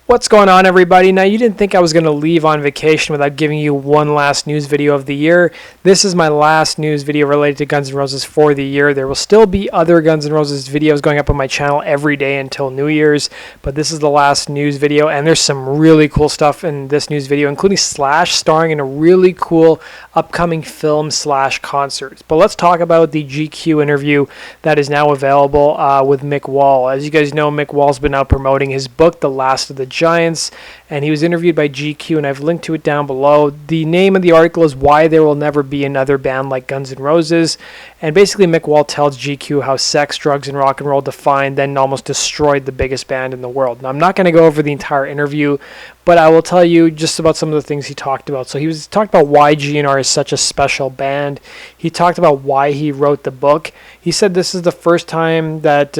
What's going on, everybody? Now, you didn't think I was going to leave on vacation without giving you one last news video of the year. This is my last news video related to Guns N' Roses for the year. There will still be other Guns N' Roses videos going up on my channel every day until New Year's, but this is the last news video, and there's some really cool stuff in this news video, including Slash starring in a really cool upcoming film / concert. But let's talk about the GQ interview that is now available with Mick Wall. As you guys know, Mick Wall's been out promoting his book, The Last of the Giants, and he was interviewed by GQ, and I've linked to it down below. The name of the article is Why There Will Never Be Another Band Like Guns N' Roses, and basically Mick Wall tells GQ how sex, drugs, and rock and roll defined, then almost destroyed the biggest band in the world. Now, I'm not going to go over the entire interview, but I will tell you just about some of the things he talked about. So he talked about why GNR is such a special band. He talked about why he wrote the book. He said this is the first time that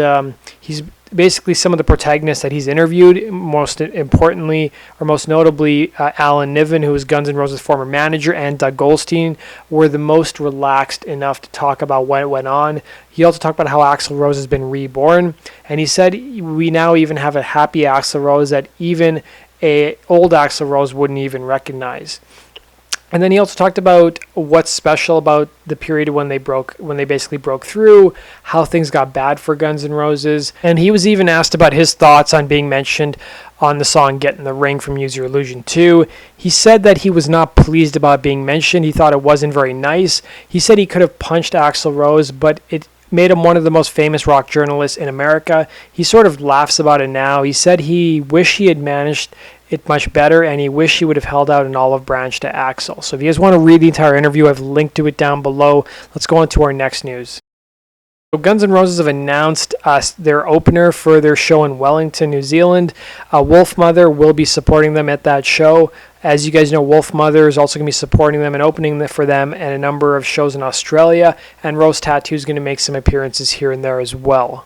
he's basically some of the protagonists that he's interviewed, most importantly or most notably Alan Niven, who was Guns N' Roses' former manager, and Doug Goldstein, were the most relaxed enough to talk about what went on. He also talked about how Axl Rose has been reborn, and he said we now even have a happy Axl Rose that even a old Axl Rose wouldn't even recognize. And then he also talked about what's special about the period when they basically broke through, how things got bad for Guns N' Roses. And he was even asked about his thoughts on being mentioned on the song Get in the Ring from Use Your Illusion 2. He said that he was not pleased about being mentioned. He thought it wasn't very nice. He said he could have punched Axl Rose, but it made him one of the most famous rock journalists in America. He sort of laughs about it now. He said he wished he had managed it much better, and he wished he would have held out an olive branch to Axl. So if you guys want to read the entire interview, I've linked to it down below. Let's go on to our next news. So Guns N' Roses have announced their opener for their show in Wellington, New Zealand. Wolfmother will be supporting them at that show. As you guys know, Wolfmother is also going to be supporting them and opening for them and a number of shows in Australia. And Rose Tattoo is going to make some appearances here and there as well.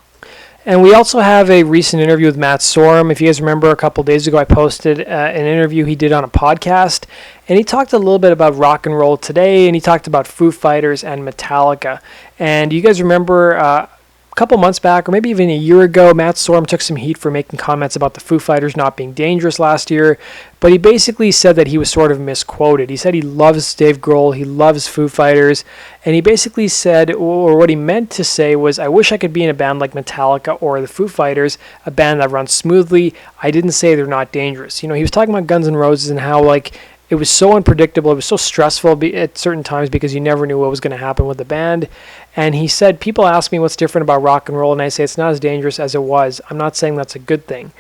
And we also have a recent interview with Matt Sorum. If you guys remember, a couple days ago I posted an interview he did on a podcast, and he talked a little bit about rock and roll today, and he talked about Foo Fighters and Metallica. And you guys remember a couple months back, or maybe even a year ago, Matt Sorum took some heat for making comments about the Foo Fighters not being dangerous last year, but he basically said that he was sort of misquoted. He said he loves Dave Grohl, he loves Foo Fighters, and he basically said, or what he meant to say was, I wish I could be in a band like Metallica or the Foo Fighters, a band that runs smoothly. I didn't say they're not dangerous. You know, he was talking about Guns N' Roses and how, like, it was so unpredictable, it was so stressful at certain times because you never knew what was going to happen with the band. And he said, people ask me what's different about rock and roll, and I say it's not as dangerous as it was. I'm not saying that's a good thing.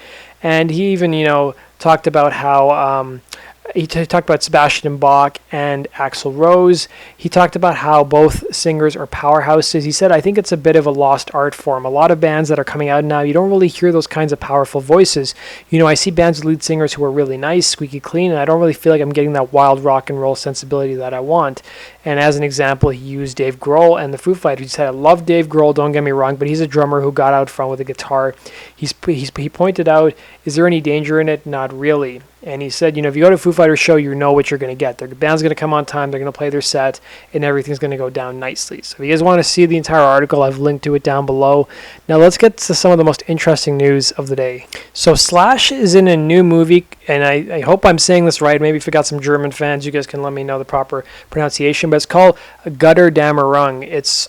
And he even, talked about how he talked about Sebastian Bach and Axl Rose. He talked about how both singers are powerhouses. He said, I think it's a bit of a lost art form. A lot of bands that are coming out now, you don't really hear those kinds of powerful voices. I see bands with lead singers who are really nice, squeaky clean, and I don't really feel like I'm getting that wild rock and roll sensibility that I want. And as an example, he used Dave Grohl and the Foo Fighters. He said, I love Dave Grohl, don't get me wrong, but he's a drummer who got out front with a guitar. He pointed out, is there any danger in it? Not really. And he said, if you go to a Foo Fighters show, you know what you're going to get. The band's going to come on time, they're going to play their set, and everything's going to go down nicely. So if you guys want to see the entire article, I've linked to it down below. Now let's get to some of the most interesting news of the day. So Slash is in a new movie, and I hope I'm saying this right. Maybe if you got some German fans, you guys can let me know the proper pronunciation, but it's called Gutterdammerung. It's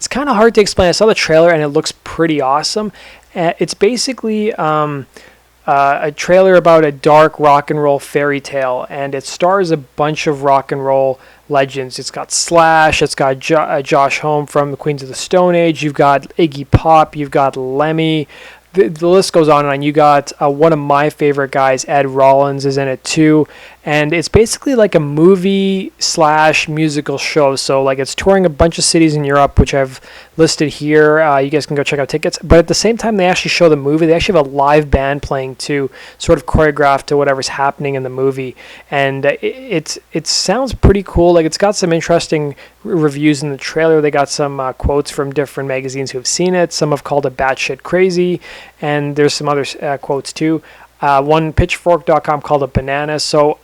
kind of hard to explain. I saw the trailer, and it looks pretty awesome. It's basically a trailer about a dark rock and roll fairy tale, and it stars a bunch of rock and roll legends. It's got Slash, it's got Josh Homme from the Queens of the Stone Age, you've got Iggy Pop, you've got Lemmy, the list goes on and on. You got one of my favorite guys, Ed Rollins, is in it too. And it's basically like a movie / musical show. So like it's touring a bunch of cities in Europe, which I've listed here. You guys can go check out tickets. But at the same time, they actually show the movie. They actually have a live band playing too, sort of choreographed to whatever's happening in the movie. And it sounds pretty cool. Like it's got some interesting reviews in the trailer. They got some quotes from different magazines who have seen it. Some have called it batshit crazy. And there's some other quotes too. One Pitchfork.com called it bananas. So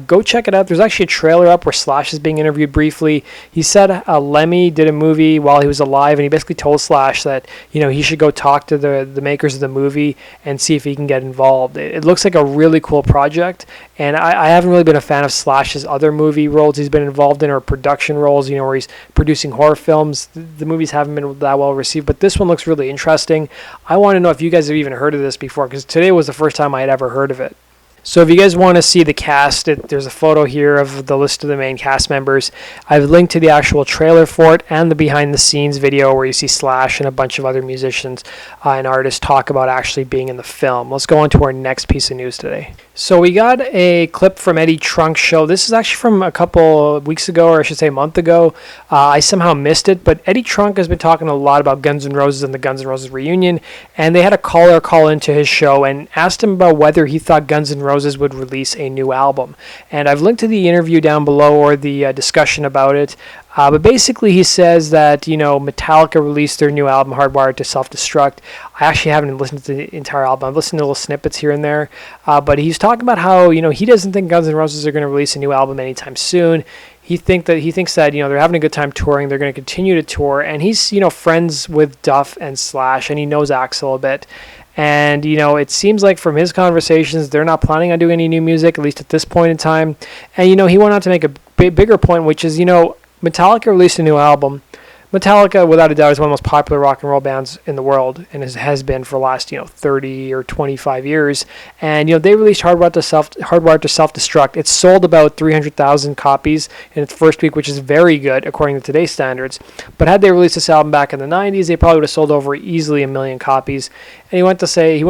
Go check it out. There's actually a trailer up where Slash is being interviewed briefly. He said Lemmy did a movie while he was alive, and he basically told Slash that, you know, he should go talk to the makers of the movie and see if he can get involved. It looks like a really cool project, and I haven't really been a fan of Slash's other movie roles he's been involved in, or production roles, you know, where he's producing horror films. The movies haven't been that well received, but this one looks really interesting. I want to know if you guys have even heard of this before, because today was the first time I had ever heard of it. So if you guys want to see the cast, there's a photo here of the list of the main cast members. I've linked to the actual trailer for it and the behind-the-scenes video where you see Slash and a bunch of other musicians and artists talk about actually being in the film. Let's go on to our next piece of news today. So we got a clip from Eddie Trunk's show. This is actually from a couple of weeks ago, or I should say a month ago. I somehow missed it, but Eddie Trunk has been talking a lot about Guns N' Roses and the Guns N' Roses reunion, and they had a caller call into his show and asked him about whether he thought Guns N' Roses would release a new album. And I've linked to the interview down below, or the discussion about it. But basically he says that, you know, Metallica released their new album, Hardwired to Self-Destruct. I actually haven't listened to the entire album. I've listened to little snippets here and there. But he's talking about how, you know, he doesn't think Guns N' Roses are going to release a new album anytime soon. He thinks that, you know, they're having a good time touring. They're going to continue to tour. And he's, you know, friends with Duff and Slash, and he knows Axl a bit. And, you know, it seems like from his conversations, they're not planning on doing any new music, at least at this point in time. And, you know, he went on to make a bigger point, which is, you know, Metallica released a new album. Metallica, without a doubt, is one of the most popular rock and roll bands in the world, and has been for the last, you know, 30 or 25 years. And, you know, they released Hardwired to Self-Destruct. It sold about 300,000 copies in its first week, which is very good according to today's standards. But had they released this album back in the 90s, they probably would have sold over easily 1 million copies. And he went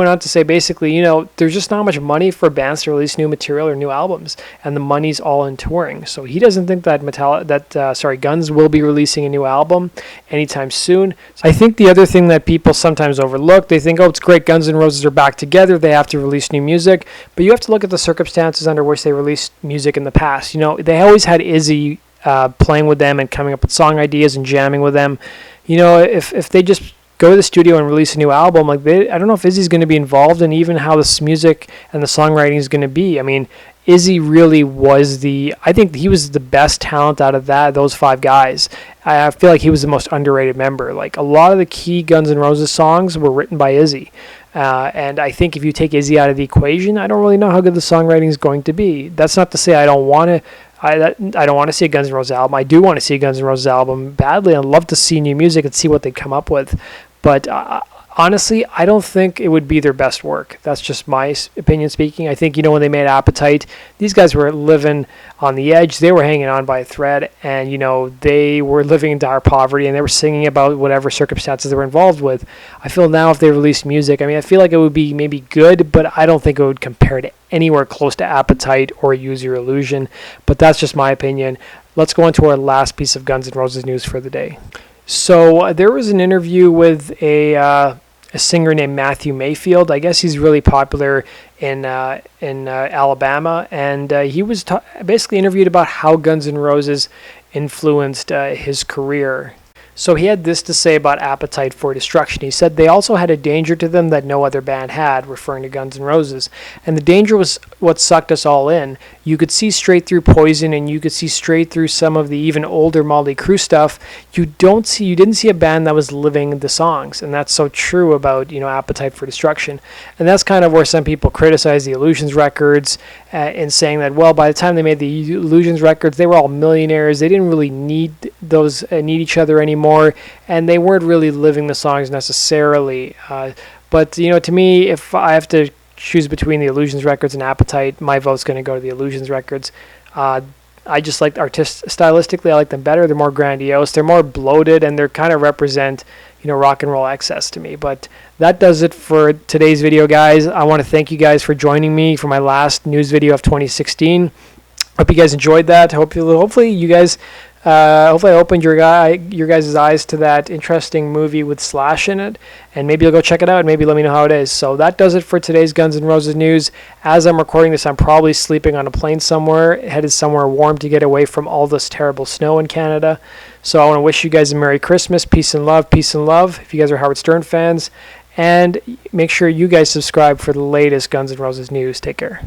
on to say basically, you know, there's just not much money for bands to release new material or new albums, and the money's all in touring. So he doesn't think that Guns will be releasing a new album anytime soon. I think the other thing that people sometimes overlook, they think, oh, it's great, Guns N' Roses are back together, they have to release new music, but you have to look at the circumstances under which they released music in the past. You know, they always had Izzy playing with them and coming up with song ideas and jamming with them. You know, if they just go to the studio and release a new album, like I don't know if Izzy's going to be involved in even how this music and the songwriting is going to be. I mean, Izzy really was I think he was the best talent out of those 5 guys. I feel like he was the most underrated member. Like, a lot of the key Guns N' Roses songs were written by Izzy. And I think if you take Izzy out of the equation, I don't really know how good the songwriting is going to be. That's not to say I don't want to see a Guns N' Roses album. I do want to see a Guns N' Roses album badly. I'd love to see new music and see what they come up with. But honestly, I don't think it would be their best work. That's just my opinion speaking. I think, you know, when they made Appetite, these guys were living on the edge. They were hanging on by a thread, and, you know, they were living in dire poverty, and they were singing about whatever circumstances they were involved with. I feel now if they released music, I mean, I feel like it would be maybe good, but I don't think it would compare to anywhere close to Appetite or Use Your Illusion. But that's just my opinion. Let's go on to our last piece of Guns N' Roses news for the day. So there was an interview with a singer named Matthew Mayfield. I guess he's really popular in Alabama, and he was basically interviewed about how Guns N' Roses influenced his career. So he had this to say about Appetite for Destruction. He said they also had a danger to them that no other band had, referring to Guns N' Roses. And the danger was what sucked us all in. You could see straight through Poison, and you could see straight through some of the even older Motley Crue stuff. You didn't see a band that was living the songs, and that's so true about, you know, Appetite for Destruction. And that's kind of where some people criticize the Illusions records in saying that, well, by the time they made the Illusions records, they were all millionaires. They didn't really need each other anymore. And they weren't really living the songs necessarily. But, you know, to me, if I have to choose between the Illusions records and Appetite, my vote's going to go to the Illusions records. I just like stylistically, I like them better. They're more grandiose. They're more bloated, and they kind of represent, you know, rock and roll excess to me. But that does it for today's video, guys. I want to thank you guys for joining me for my last news video of 2016. Hope you guys enjoyed that. Hopefully you guys... hopefully I opened your guys' eyes to that interesting movie with Slash in it, and maybe you'll go check it out and maybe let me know how it is. So that does it for today's Guns N' Roses news. As I'm recording this, I'm probably sleeping on a plane somewhere, headed somewhere warm to get away from all this terrible snow in Canada. So I want to wish you guys a Merry Christmas, peace and love, if you guys are Howard Stern fans, and make sure you guys subscribe for the latest Guns N' Roses news. Take care.